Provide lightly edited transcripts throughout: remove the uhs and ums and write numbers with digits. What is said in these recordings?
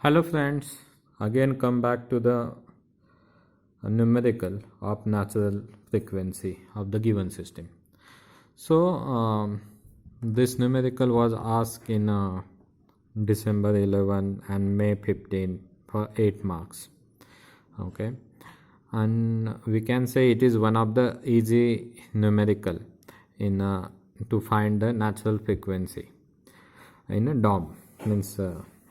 Hello friends, again come back to the numerical of natural frequency of the given system. So this numerical was asked in December 11 and May 15 for 8 marks. Okay, and we can say it is one of the easy numerical in to find the natural frequency in a DOM, means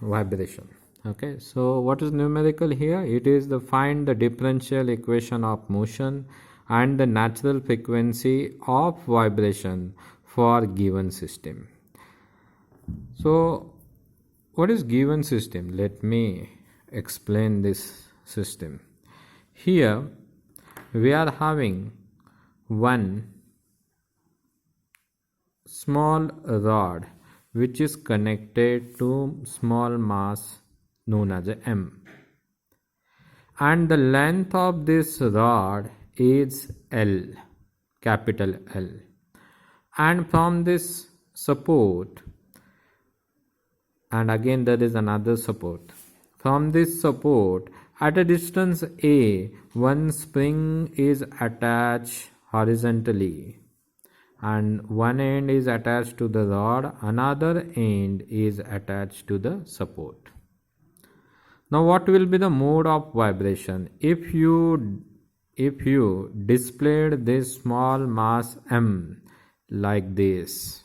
vibration. Okay, so what is numerical here? It is the find the differential equation of motion and the natural frequency of vibration for given system. So what is given system? Let me explain this system. Here we are having one small rod which is connected to small mass known as a M, and the length of this rod is L, capital L, and from this support, and again there is another support, from this support at a distance A, one spring is attached horizontally and one end is attached to the rod, another end is attached to the support. Now what will be the mode of vibration? If you displayed this small mass M like this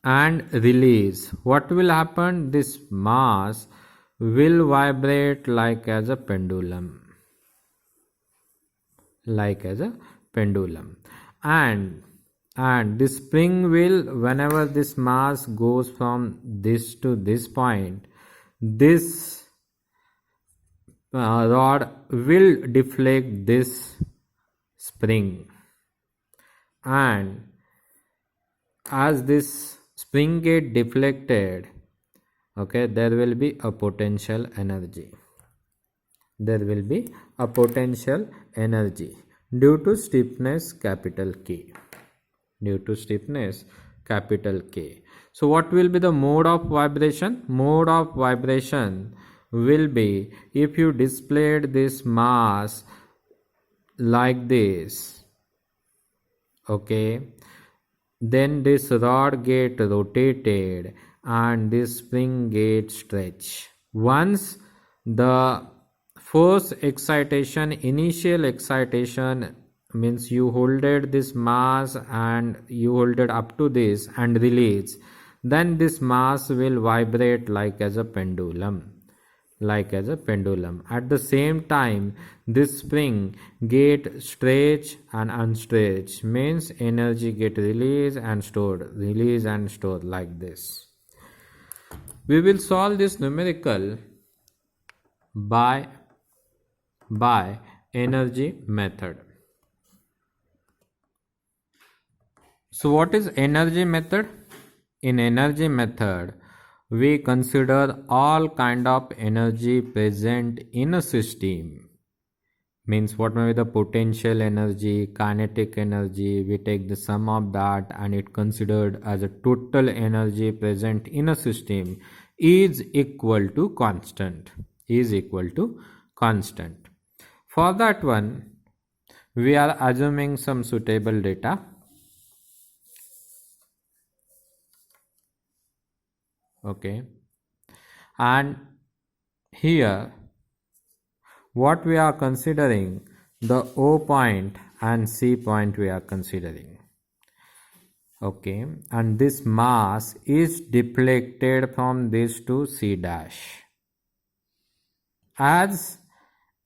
and release, what will happen? This mass will vibrate like as a pendulum, and this spring will, whenever this mass goes from this to this point, this rod will deflect this spring, and as this spring get deflected, okay, there will be a potential energy. Due to stiffness capital K. So what will be the mode of vibration? Mode of vibration will be, if you displayed this mass like this, okay, then this rod get rotated and this spring gets stretched. Once the first excitation, initial excitation, means you holded this mass and you hold it up to this and release, then this mass will vibrate like as a pendulum. At the same time, this spring get stretched and unstretched, means energy get released and stored like this. We will solve this numerical by energy method. So what is energy method? In energy method, we consider all kind of energy present in a system. Means what may be the potential energy, kinetic energy, we take the sum of that and it considered as a total energy present in a system is equal to constant. For that one, we are assuming some suitable data. Okay, and here what we are considering, the O point and C point we are considering. Okay, and this mass is deflected from this to C dash. As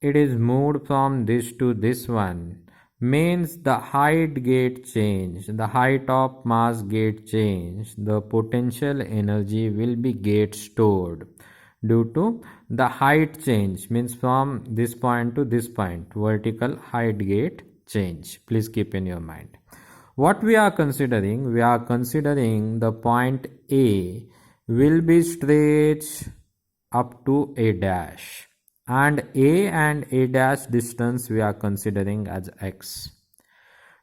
it is moved from this to this one, means the height get changed, the height of mass get changed, the potential energy will be get stored due to the height change, means from this point to this point, vertical height get change. Please keep in your mind. What we are considering? We are considering the point A will be stretched up to A dash, and A dash distance we are considering as x.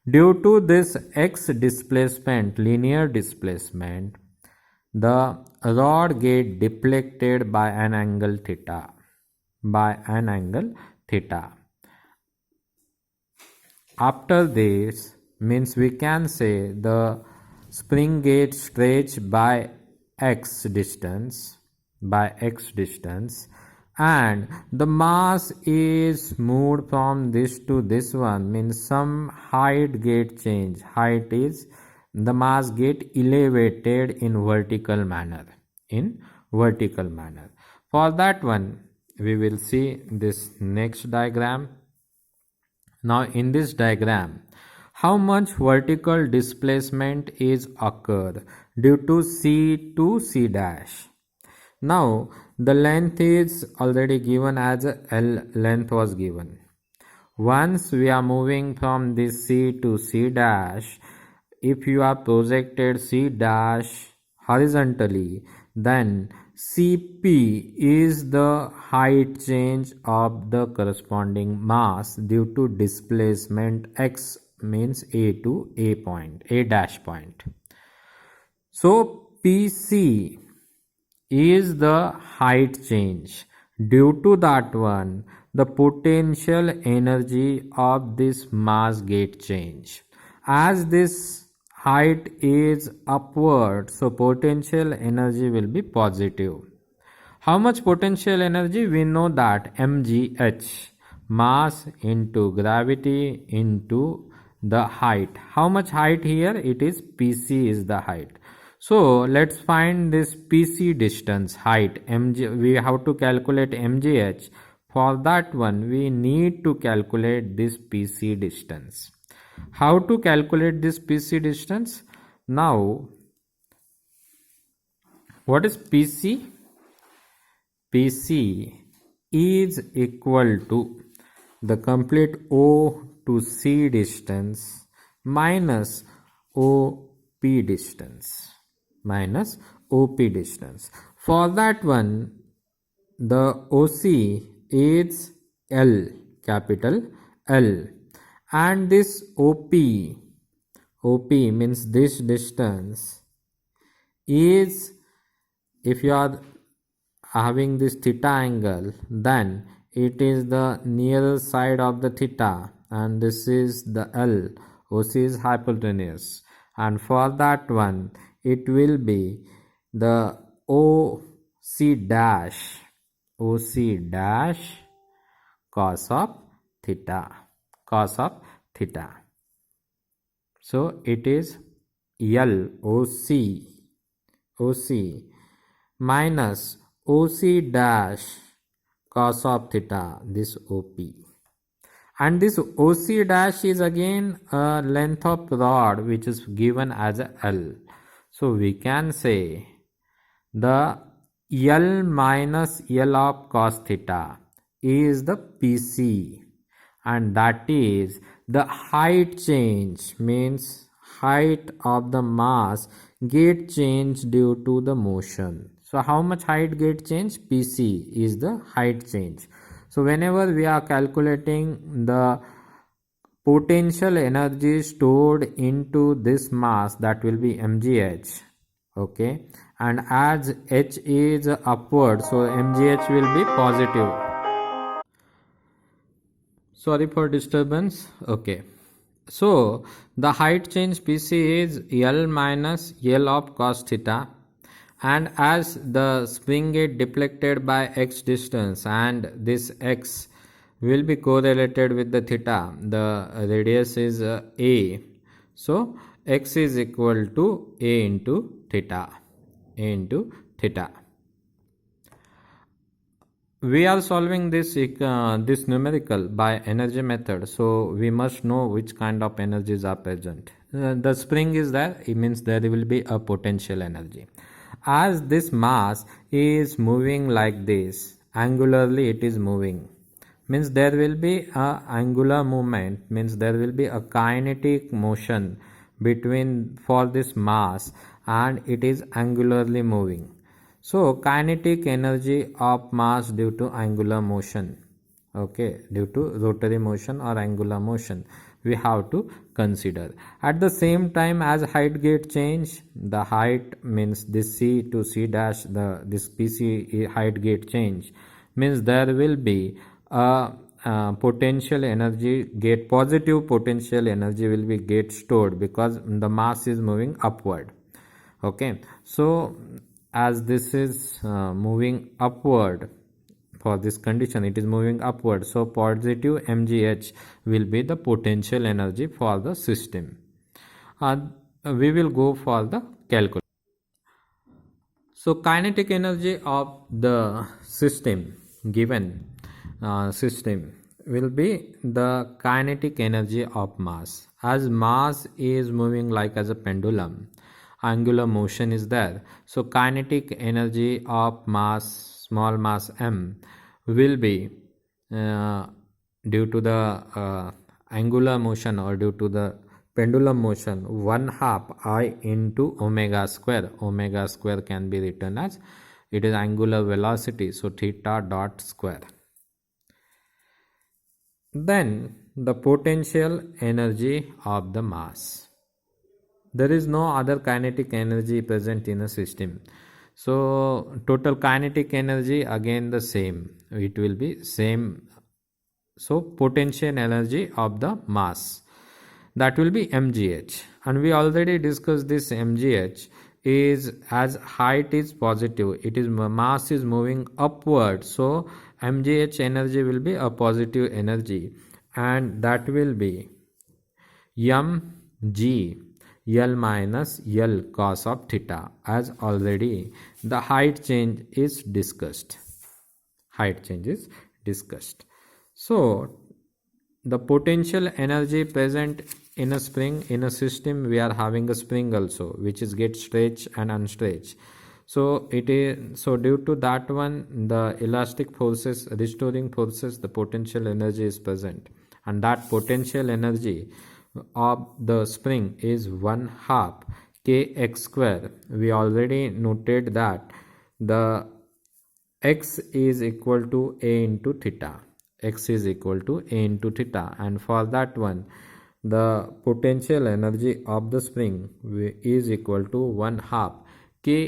Due to this x displacement, linear displacement, the rod get deflected by an angle theta. After this, means we can say the spring gets stretched by x distance, and the mass is moved from this to this one, means some height get changed. Height is the mass get elevated in vertical manner. For that one, we will see this next diagram. Now in this diagram, how much vertical displacement is occurred due to C to C dash. Now the length is already given as L length was given. Once we are moving from this C to C dash, if you are projected C dash horizontally, then Cp is the height change of the corresponding mass due to displacement x, means A to A point, A dash point. So Pc is the height change. Due to that one, the potential energy of this mass get change. As this height is upward, so potential energy will be positive. How much potential energy? We know that mgh, mass into gravity into the height. How much height here? It is Pc is the height. So let's find this Pc distance, height, mg. We have to calculate mgh. For that one, we need to calculate this Pc distance. How to calculate this Pc distance? Now, what is Pc? Pc is equal to the complete O to C distance minus OP distance. For that one, the OC is L, capital L, and this OP means this distance is, if you are having this theta angle, then it is the nearer side of the theta, and this is the L. OC is hypotenuse, and for that one it will be the OC dash cos of theta. So it is L OC minus OC dash cos of theta, this OP. And this OC dash is again a length of rod which is given as a L. So we can say the L minus L of cos theta is the Pc, and that is the height change, means height of the mass get changed due to the motion. So how much height get changed? Pc is the height change. So whenever we are calculating the potential energy stored into this mass, that will be mgh, okay, and as h is upward, so mgh will be positive. Sorry for disturbance. Okay, so the height change Pc is L minus L of cos theta, and as the spring get deflected by x distance and this x will be correlated with the theta, the radius is a, so x is equal to a into theta. We are solving this numerical by energy method, so we must know which kind of energies are present. The spring is there, it means there will be a potential energy. As this mass is moving like this, angularly it is moving, means there will be a angular movement, means there will be a kinetic motion between for this mass, and it is angularly moving. So kinetic energy of mass due to angular motion, okay, due to rotary motion or angular motion, we have to consider. At the same time, as height get change, the height means this C to C dash, this PC height get change, means there will be a potential energy get, positive potential energy will be get stored because the mass is moving upward. Okay, so as this is moving upward, for this condition it is moving upward, so positive mgh will be the potential energy for the system. We will go for the calculation. So kinetic energy of the system, given system, will be the kinetic energy of mass. As mass is moving like as a pendulum, angular motion is there, so kinetic energy of mass, small mass m, will be due to the angular motion or due to the pendulum motion, 1/2 I into omega square. Omega square can be written as, it is angular velocity, so theta dot square. Then the potential energy of the mass. There is no other kinetic energy present in a system, so total kinetic energy again the same, it will be same. So potential energy of the mass, that will be mgh, and we already discussed this. Mgh is, as height is positive, it is mass is moving upward, so mgh energy will be a positive energy, and that will be mg L minus L cos of theta, as already the height change is discussed. Height change is discussed. So the potential energy present in a spring, in a system we are having a spring also, which is get stretched and unstretched. So it is, so due to that one, the elastic forces, restoring forces, the potential energy is present, and that potential energy of the spring is 1/2 kx square. We already noted that the x is equal to a into theta. X is equal to a into theta, and for that one, the potential energy of the spring is equal to 1/2 ka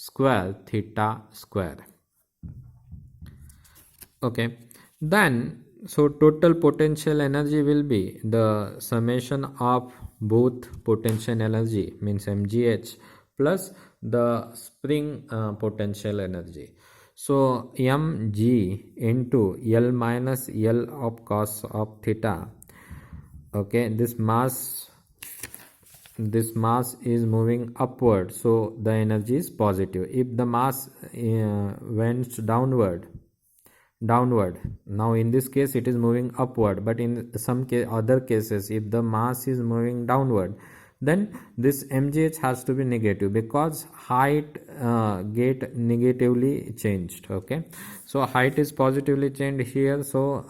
square theta square. Okay, then so total potential energy will be the summation of both potential energy, means mgh, plus the spring potential energy. So mg into L minus L of cos of theta. Okay, this mass is moving upward, so the energy is positive. If the mass went downward, now in this case it is moving upward, but in some other cases, if the mass is moving downward, then this mgh has to be negative, because height get negatively changed. Okay, so height is positively changed here, so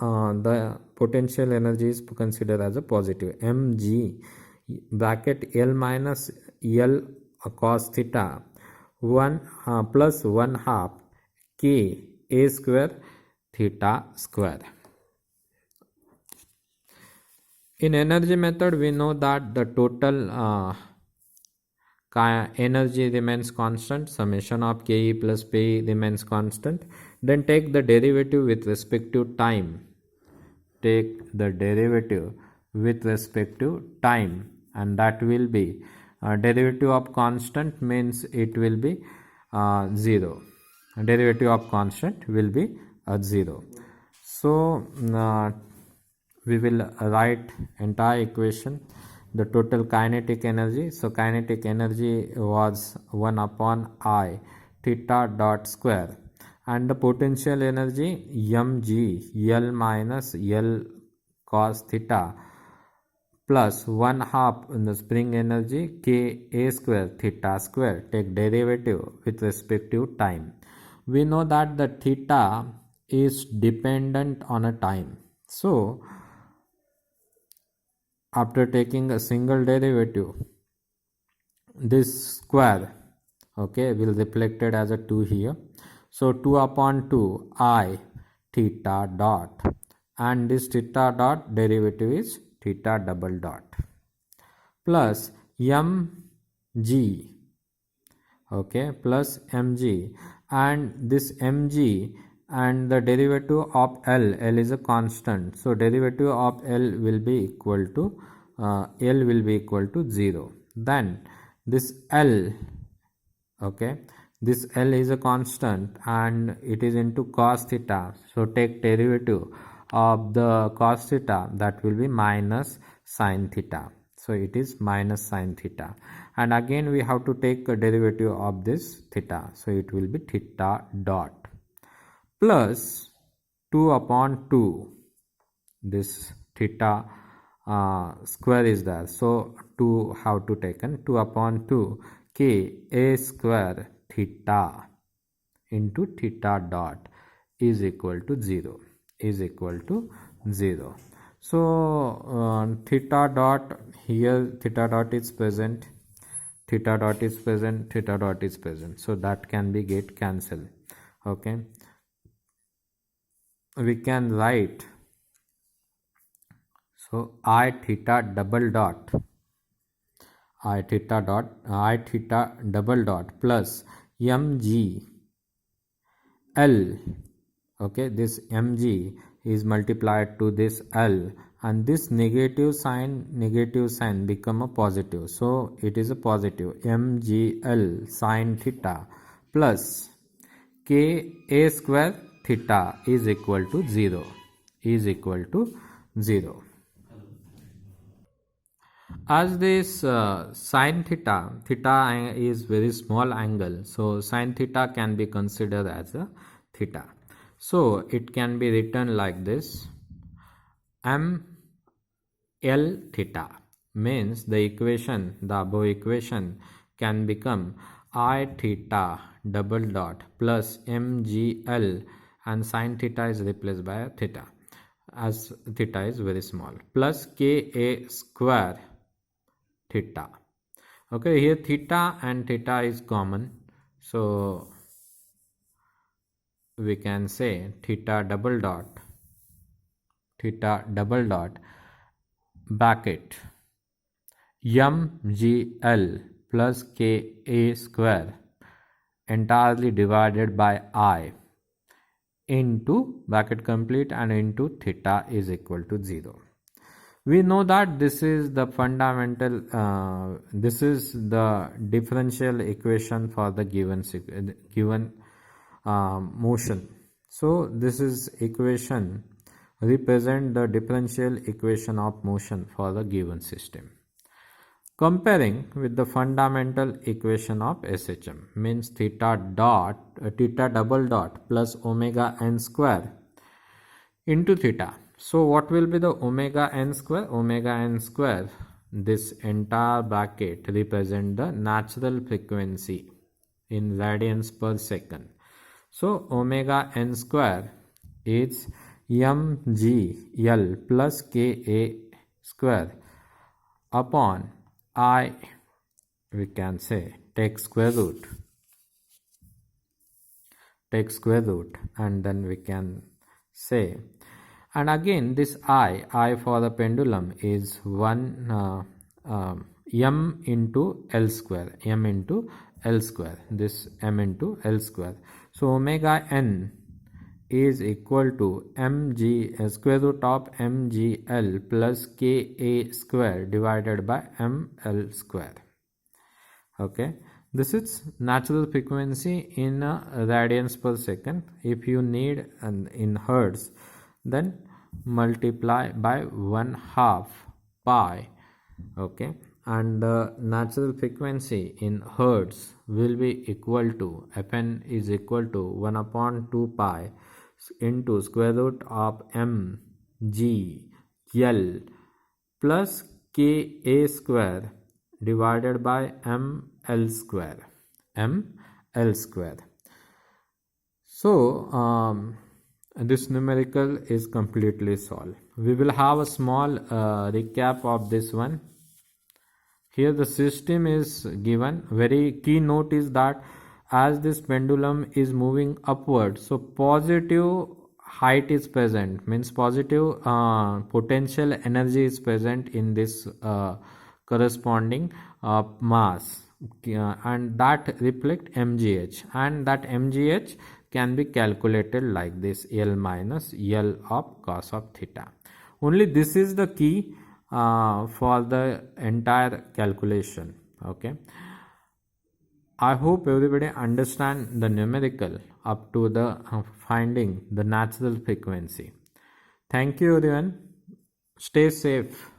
the potential energy is considered as a positive. mg bracket L minus L cos theta 1 plus 1/2 k a square theta square. In energy method, we know that the total energy remains constant, summation of ke plus pe remains constant. Then take the derivative with respect to time. Take the derivative with respect to time, and that will be derivative of constant, means it will be 0. Derivative of constant will be 0. So we will write entire equation, the total kinetic energy. So kinetic energy was 1 upon I theta dot square, and the potential energy mg L minus L cos theta plus 1/2 in the spring energy k a square theta square. Take derivative with respect to time. We know that the theta is dependent on a time, so after taking a single derivative, this square, okay, will reflected as a 2 here, so 2 upon 2 I theta dot, and this theta dot derivative is theta double dot plus mg, okay, plus mg, and this mg and the derivative of L is a constant, so derivative of L will be equal to 0. Then this L, okay, this L is a constant and it is into cos theta, so take derivative of the cos theta, that will be minus sin theta, so it is minus sin theta, and again we have to take a derivative of this theta, so it will be theta dot plus 2 upon 2, this theta square is there, so 2 have to taken 2 upon 2 k a square theta into theta dot is equal to 0, is equal to 0. So theta dot, here theta dot is present, theta dot is present, theta dot is present, so that can be get cancelled. Okay, we can write, so I theta double dot, I theta double dot plus mg L, okay, this mg is multiplied to this L, and this negative sign become a positive, so it is a positive mgl sin theta plus k a square theta is equal to 0, is equal to 0. As this sin theta, theta is very small angle, so sin theta can be considered as a theta. So it can be written like this, m L theta, means the equation, the above equation can become I theta double dot plus mgl, and sin theta is replaced by a theta, as theta is very small, plus k a square theta. Okay, here theta and theta is common, so we can say theta double dot bracket mgl plus k a square entirely divided by I into bracket complete and into theta is equal to 0. We know that this is the fundamental, this is the differential equation for the given motion. So this is equation represent the differential equation of motion for the given system. Comparing with the fundamental equation of SHM, means theta double dot plus omega n square into theta. So what will be the omega n square? Omega n square, this entire bracket represent the natural frequency in radians per second. So omega n square is mgl plus ka square upon I, we can say take square root, and then we can say, and again this I for the pendulum is 1 m into L square, this m into L square. So omega n is equal to mg square root of mgl plus ka square divided by ml square. Okay, this is natural frequency in radians per second. If you need in hertz, then multiply by 1/2 pi. Okay, and the natural frequency in hertz will be equal to, Fn is equal to 1 upon 2 pi into square root of m g l plus ka square divided by ml square, So this numerical is completely solved. We will have a small recap of this one. Here the system is given. Very key note is that as this pendulum is moving upward, so positive height is present, means positive potential energy is present in this corresponding mass, and that reflect mgh, and that mgh can be calculated like this: L minus L of cos of theta. Only this is the key for the entire calculation. Okay, I hope everybody understand the numerical up to the finding the natural frequency. Thank you everyone. Stay safe.